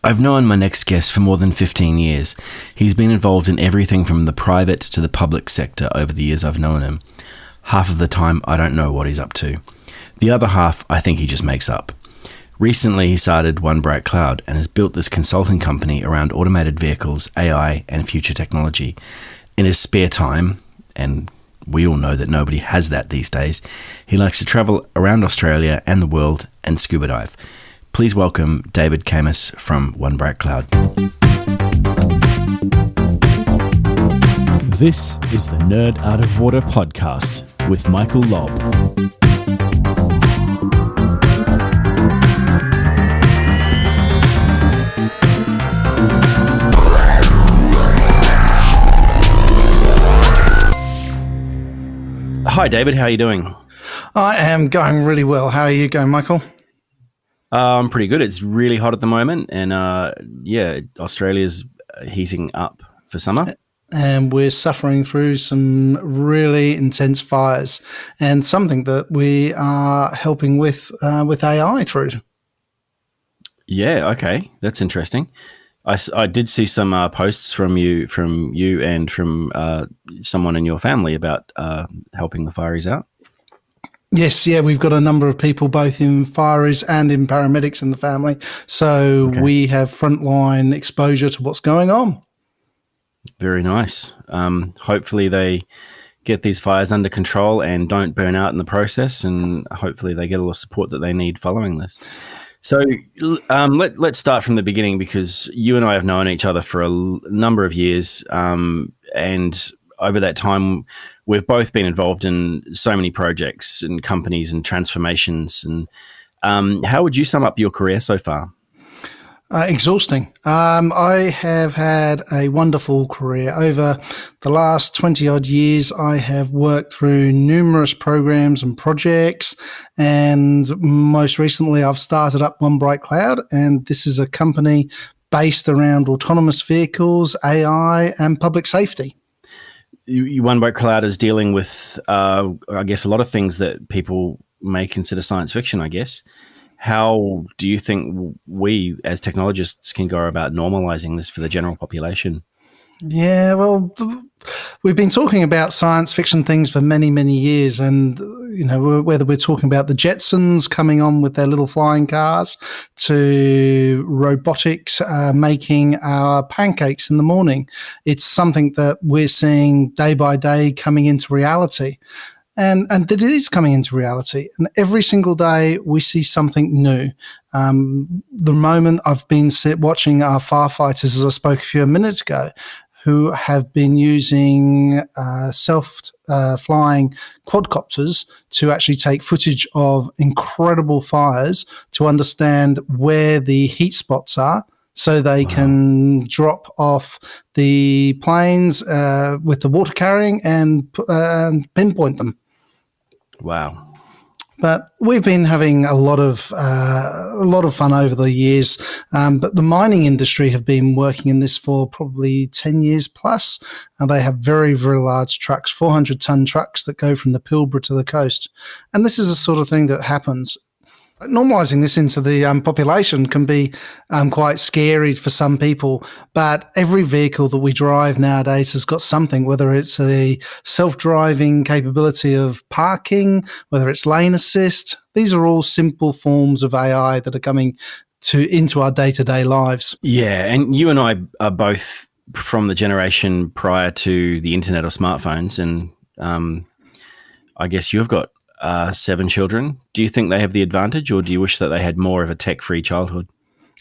I've known my next guest for more than 15 years. He's been involved in everything from the private to the public sector over the years I've known him. Half of the time, I don't know what he's up to. The other half, I think he just makes up. Recently, he started One Bright Cloud and has built this consulting company around automated vehicles, AI, and future technology. In his spare time, and we all know that nobody has that these days, he likes to travel around Australia and the world and scuba dive. Please welcome David Camus from One Bright Cloud. This is the Nerd Out of Water podcast with Michael Lobb. Hi, David. How are you doing? I am going really well. How are you going, Michael? I'm pretty good. It's really hot at the moment, and Australia's heating up for summer. And we're suffering through some really intense fires, and something that we are helping with AI through. Yeah, okay, that's interesting. I did see some posts from you and from someone in your family about helping the fireys out. Yes, yeah, we've got a number of people both in fireys and in paramedics in the family. So We have frontline exposure to what's going on. Very nice. Hopefully they get these fires under control and don't burn out in the process, and hopefully they get all the support that they need following this. So let's start from the beginning, because you and I have known each other for a number of years, and over that time, we've both been involved in so many projects and companies and transformations. And how would you sum up your career so far? Exhausting. I have had a wonderful career. Over the last 20-odd years, I have worked through numerous programs and projects, and most recently I've started up One Bright Cloud, and this is a company based around autonomous vehicles, AI, and public safety. One Bright Cloud is dealing with, I guess, a lot of things that people may consider science fiction, I guess. How do you think we, as technologists, can go about normalizing this for the general population? Yeah, well, we've been talking about science fiction things for many, many years. And, you know, whether we're talking about the Jetsons coming on with their little flying cars to robotics making our pancakes in the morning, it's something that we're seeing day by day coming into reality. And that it is coming into reality. And every single day we see something new. The moment I've been watching our firefighters, as I spoke a few minutes ago, who have been using self-flying quadcopters to actually take footage of incredible fires to understand where the heat spots are, so they can drop off the planes with the water carrying and pinpoint them. Wow. But we've been having a lot of fun over the years. But the mining industry have been working in this for probably 10 years plus. And they have very, very large trucks, 400-ton trucks that go from the Pilbara to the coast. And this is the sort of thing that happens. Normalising this into the population can be quite scary for some people, but every vehicle that we drive nowadays has got something, whether it's a self-driving capability of parking, whether it's lane assist. These are all simple forms of AI that are coming into our day-to-day lives. Yeah, and you and I are both from the generation prior to the internet or smartphones, and I guess you've got 7 children. Do you think they have the advantage, or do you wish that they had more of a tech-free childhood?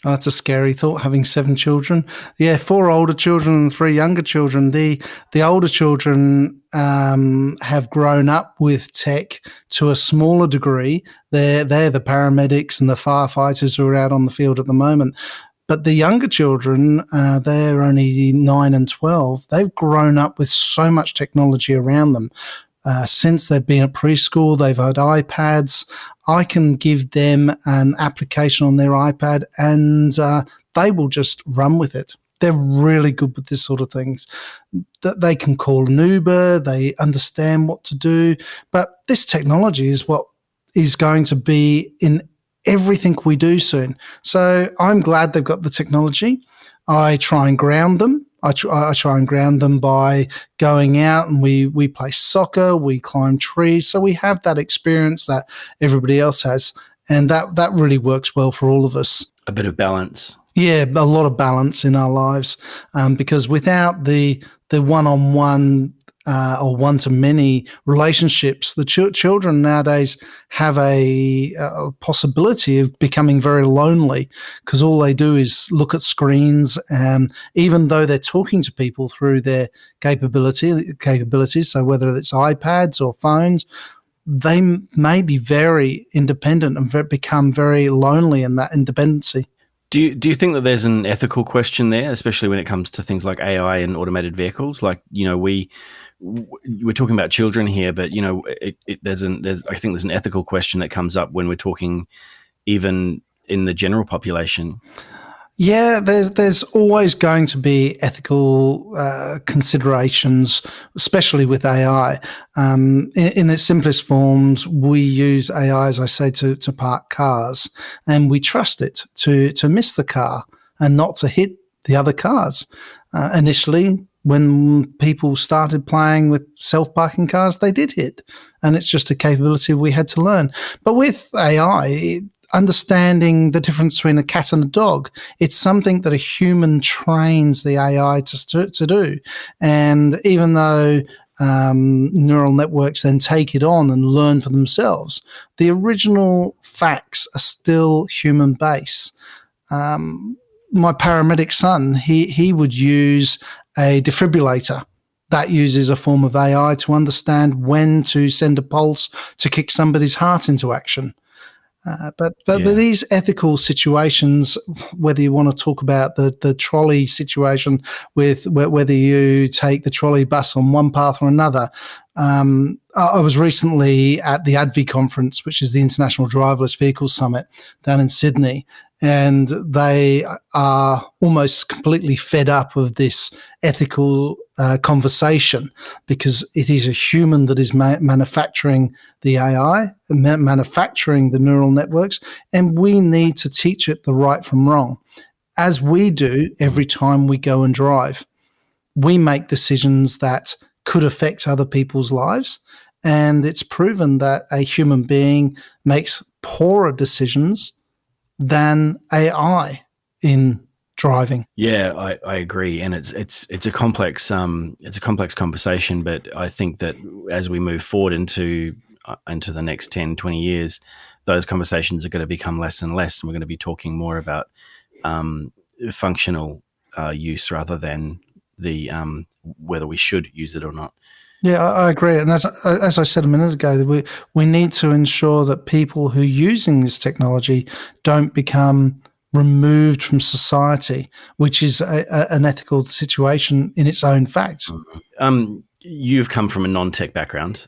Oh, that's a scary thought, having 7 children. Yeah, 4 older children and 3 younger children. The older children have grown up with tech to a smaller degree. They're the paramedics and the firefighters who are out on the field at the moment. But the younger children, they're only 9 and 12. They've grown up with so much technology around them. Since they've been at preschool, they've had iPads. I can give them an application on their iPad and they will just run with it. They're really good with this sort of things. They can call an Uber. They understand what to do. But this technology is what is going to be in everything we do soon. So I'm glad they've got the technology. I try and ground them. I try and ground them by going out and we play soccer, we climb trees. So we have that experience that everybody else has. And that really works well for all of us. A bit of balance. Yeah, a lot of balance in our lives, because without the one-on-one or one-to-many relationships, the children nowadays have a possibility of becoming very lonely because all they do is look at screens, and even though they're talking to people through their capabilities, so whether it's iPads or phones, they may be very independent and become very lonely in that independency. Do you think that there's an ethical question there, especially when it comes to things like AI and automated vehicles? Like, we're talking about children here, but I think there's an ethical question that comes up when we're talking even in the general population. Yeah, there's always going to be ethical considerations, especially with AI. In its simplest forms, we use AI, as I say, to park cars, and we trust it to miss the car and not to hit the other cars. Initially, when people started playing with self-parking cars, they did hit, and it's just a capability we had to learn. But with AI, understanding the difference between a cat and a dog, it's something that a human trains the AI to do. And even though neural networks then take it on and learn for themselves, the original facts are still human based. My paramedic son, he would use a defibrillator that uses a form of AI to understand when to send a pulse to kick somebody's heart into action. But these ethical situations, whether you want to talk about the trolley situation with whether you take the trolley bus on one path or another, I was recently at the ADVI conference, which is the International Driverless Vehicles Summit down in Sydney, and they are almost completely fed up of this ethical conversation because it is a human that is manufacturing the AI, manufacturing the neural networks, and we need to teach it the right from wrong, as we do every time we go and drive. We make decisions that could affect other people's lives, and it's proven that a human being makes poorer decisions than AI in driving. Yeah, I agree, and it's a complex conversation. But I think that as we move forward into the next 10, 20 years, those conversations are going to become less and less, and we're going to be talking more about functional use rather than the whether we should use it or not. Yeah, I agree. And as I said a minute ago, we need to ensure that people who are using this technology don't become removed from society, which is an ethical situation in its own fact. You've come from a non-tech background.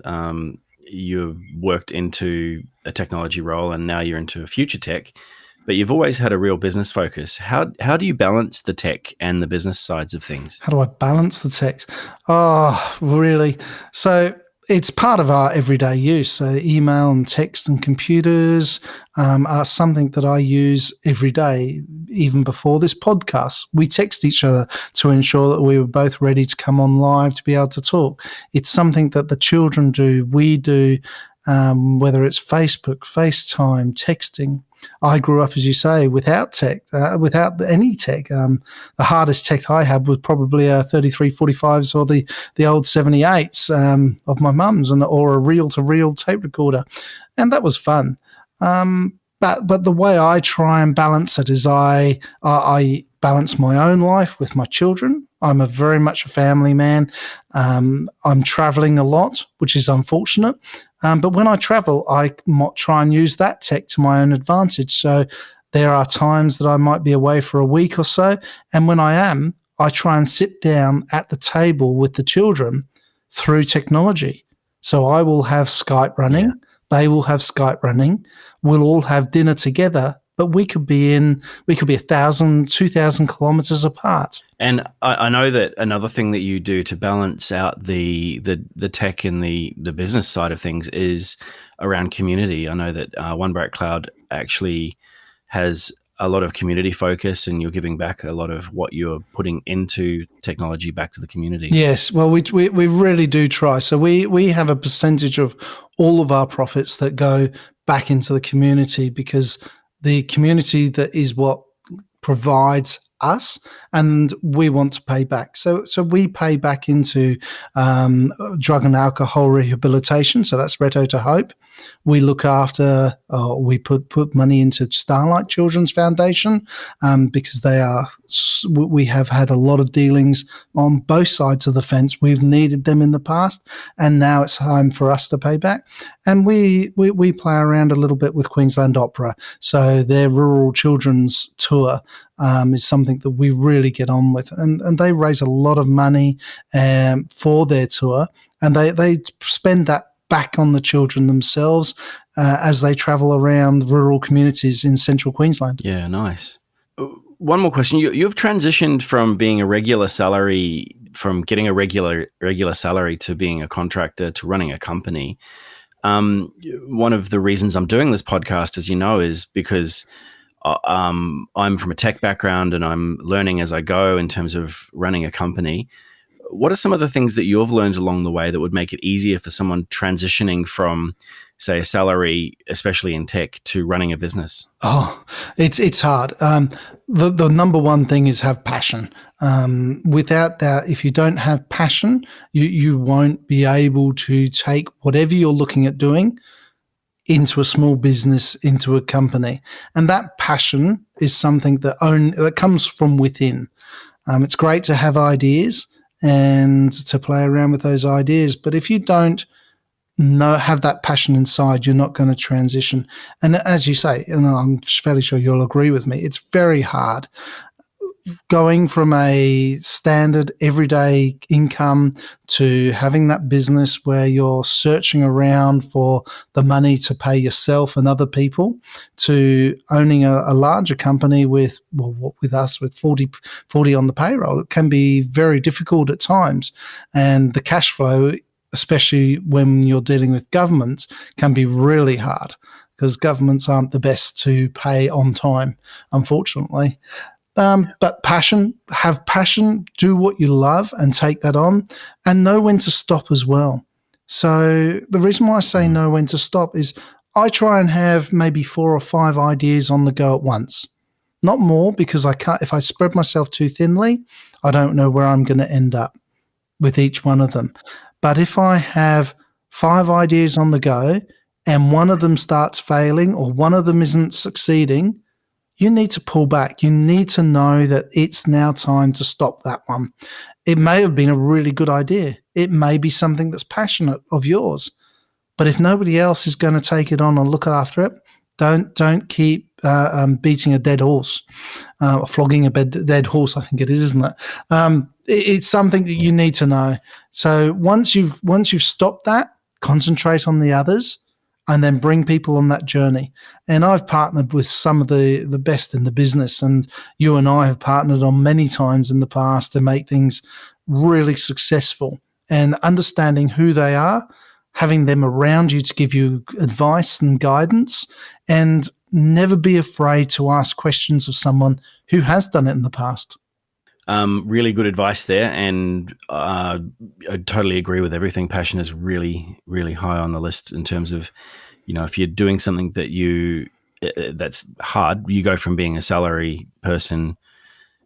You've worked into a technology role, and now you're into a future tech. But you've always had a real business focus. How do you balance the tech and the business sides of things? How do I balance the tech? Oh, really? So it's part of our everyday use. So email and text and computers are something that I use every day. Even before this podcast, we text each other to ensure that we were both ready to come on live to be able to talk. It's something that the children do, we do, whether it's Facebook, FaceTime, texting. I grew up, as you say, without tech, without any tech. The hardest tech I had was probably a 3345s or the old 78s of my mum's, or a reel-to-reel tape recorder, and that was fun. But the way I try and balance it is I balance my own life with my children. I'm very much a family man. I'm traveling a lot, which is unfortunate. But when I travel, I might try and use that tech to my own advantage. So there are times that I might be away for a week or so. And when I am, I try and sit down at the table with the children through technology. So I will have Skype running. Yeah. They will have Skype running. We'll all have dinner together but we could be 1,000, 2,000 kilometers apart. And I know that another thing that you do to balance out the tech and the business side of things is around community. I know that One Bright Cloud actually has a lot of community focus, and you're giving back a lot of what you're putting into technology back to the community. Yes, well, we really do try. So we have a percentage of all of our profits that go back into the community, because the community that is what provides us, and we want to pay back. So we pay back into drug and alcohol rehabilitation. So that's Retto to Hope. We look after, we put money into Starlight Children's Foundation, because we have had a lot of dealings on both sides of the fence. We've needed them in the past, and now it's time for us to pay back. And we play around a little bit with Queensland Opera. So their rural children's tour is something that we really get on with, and they raise a lot of money for their tour, and they spend that back on the children themselves as they travel around rural communities in central Queensland. Yeah, nice. One more question. You've transitioned from being a regular salary, from getting a regular salary, to being a contractor, to running a company. One of the reasons I'm doing this podcast, as you know, is because I'm from a tech background and I'm learning as I go in terms of running a company. What are some of the things that you've learned along the way that would make it easier for someone transitioning from, say, a salary, especially in tech, to running a business? Oh, it's hard. The number one thing is have passion. Without that, if you don't have passion, you won't be able to take whatever you're looking at doing into a small business, into a company. And that passion is something that comes from within. It's great to have ideas and to play around with those ideas, but if you don't have that passion inside, you're not going to transition. And as you say, and I'm fairly sure you'll agree with me, it's very hard going from a standard everyday income to having that business where you're searching around for the money to pay yourself and other people, to owning a larger company with us with 40 on the payroll. It can be very difficult at times, and the cash flow, especially when you're dealing with governments, can be really hard, because governments aren't the best to pay on time, unfortunately. But have passion, do what you love and take that on, and know when to stop as well. So the reason why I say know when to stop is I try and have maybe 4 or 5 ideas on the go at once. Not more, because I can't. If I spread myself too thinly, I don't know where I'm going to end up with each one of them. But if I have 5 ideas on the go and one of them starts failing or one of them isn't succeeding, you need to pull back. You need to know that it's now time to stop that one. It may have been a really good idea. It may be something that's passionate of yours. But if nobody else is going to take it on and look after it, don't keep beating a dead horse, flogging a dead horse, I think it is, isn't it? It's something that you need to know. So once you've stopped that, concentrate on the others, and then bring people on that journey. And I've partnered with some of the best in the business, and you and I have partnered on many times in the past to make things really successful. And understanding who they are, having them around you to give you advice and guidance, and never be afraid to ask questions of someone who has done it in the past. Really good advice there, and I totally agree with everything. Passion is really, really high on the list in terms of, if you're doing something that's hard, you go from being a salary person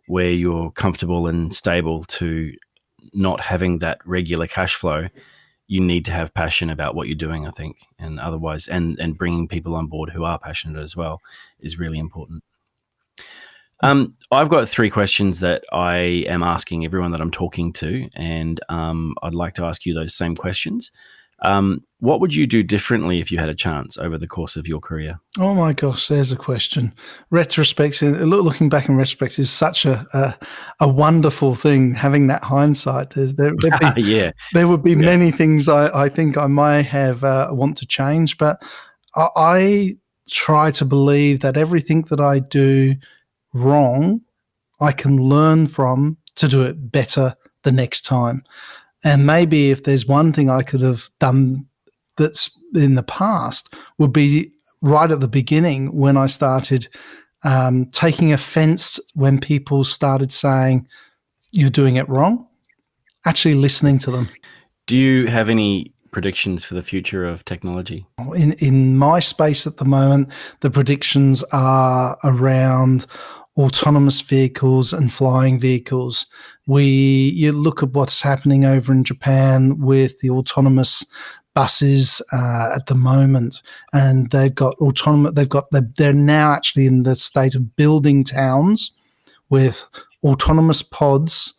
where you're comfortable and stable to not having that regular cash flow. You need to have passion about what you're doing, I think, and otherwise, and bringing people on board who are passionate as well is really important. I've got 3 questions that I am asking everyone that I'm talking to, and I'd like to ask you those same questions. What would you do differently if you had a chance over the course of your career? Oh my gosh, there's a question. Looking back in retrospect is such a wonderful thing, having that hindsight. There would be many things I think I might have want to change, but I try to believe that everything that I do wrong, I can learn from to do it better the next time. And maybe if there's one thing I could have done that's in the past, would be right at the beginning when I started taking offense when people started saying, you're doing it wrong, actually listening to them. Do you have any predictions for the future of technology? In my space at the moment, the predictions are around autonomous vehicles and flying vehicles. You look at what's happening over in Japan with the autonomous buses at the moment, and they've got autonomous. They're now actually in the state of building towns with autonomous pods,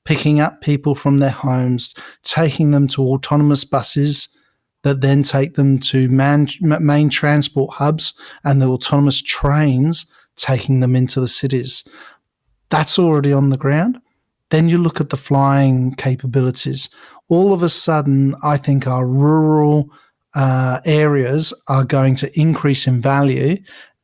picking up people from their homes, taking them to autonomous buses that then take them to main transport hubs, and the autonomous trains taking them into the cities. That's already on the ground. Then you look at the flying capabilities. All of a sudden, I think our rural areas are going to increase in value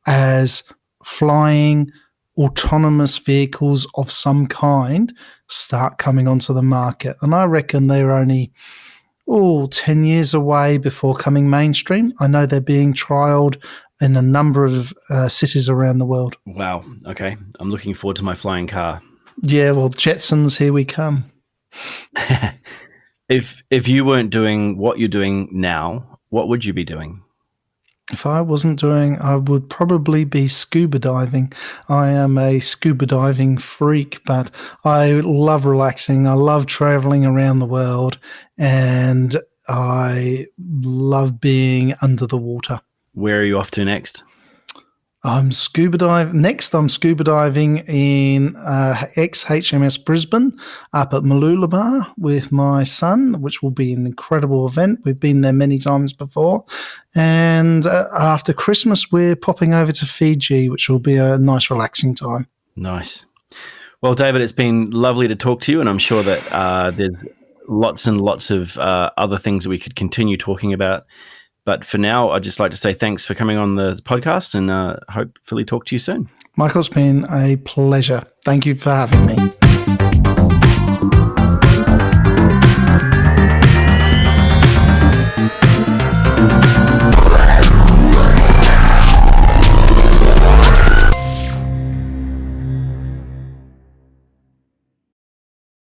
as flying autonomous vehicles of some kind start coming onto the market. And I reckon they're only 10 years away before coming mainstream. I know they're being trialled in a number of cities around the world. Wow. Okay. I'm looking forward to my flying car. Yeah, well, Jetsons, here we come. If you weren't doing what you're doing now, what would you be doing? If I wasn't doing, I would probably be scuba diving. I am a scuba diving freak, but I love relaxing. I love traveling around the world, and I love being under the water. Where are you off to next? I'm scuba diving. Next, I'm scuba diving in ex-HMS Brisbane up at Mooloolaba with my son, which will be an incredible event. We've been there many times before. And after Christmas, we're popping over to Fiji, which will be a nice, relaxing time. Nice. Well, David, it's been lovely to talk to you, and I'm sure that there's lots and lots of other things that we could continue talking about. But for now, I'd just like to say thanks for coming on the podcast, and hopefully talk to you soon. Michael, it's been a pleasure. Thank you for having me.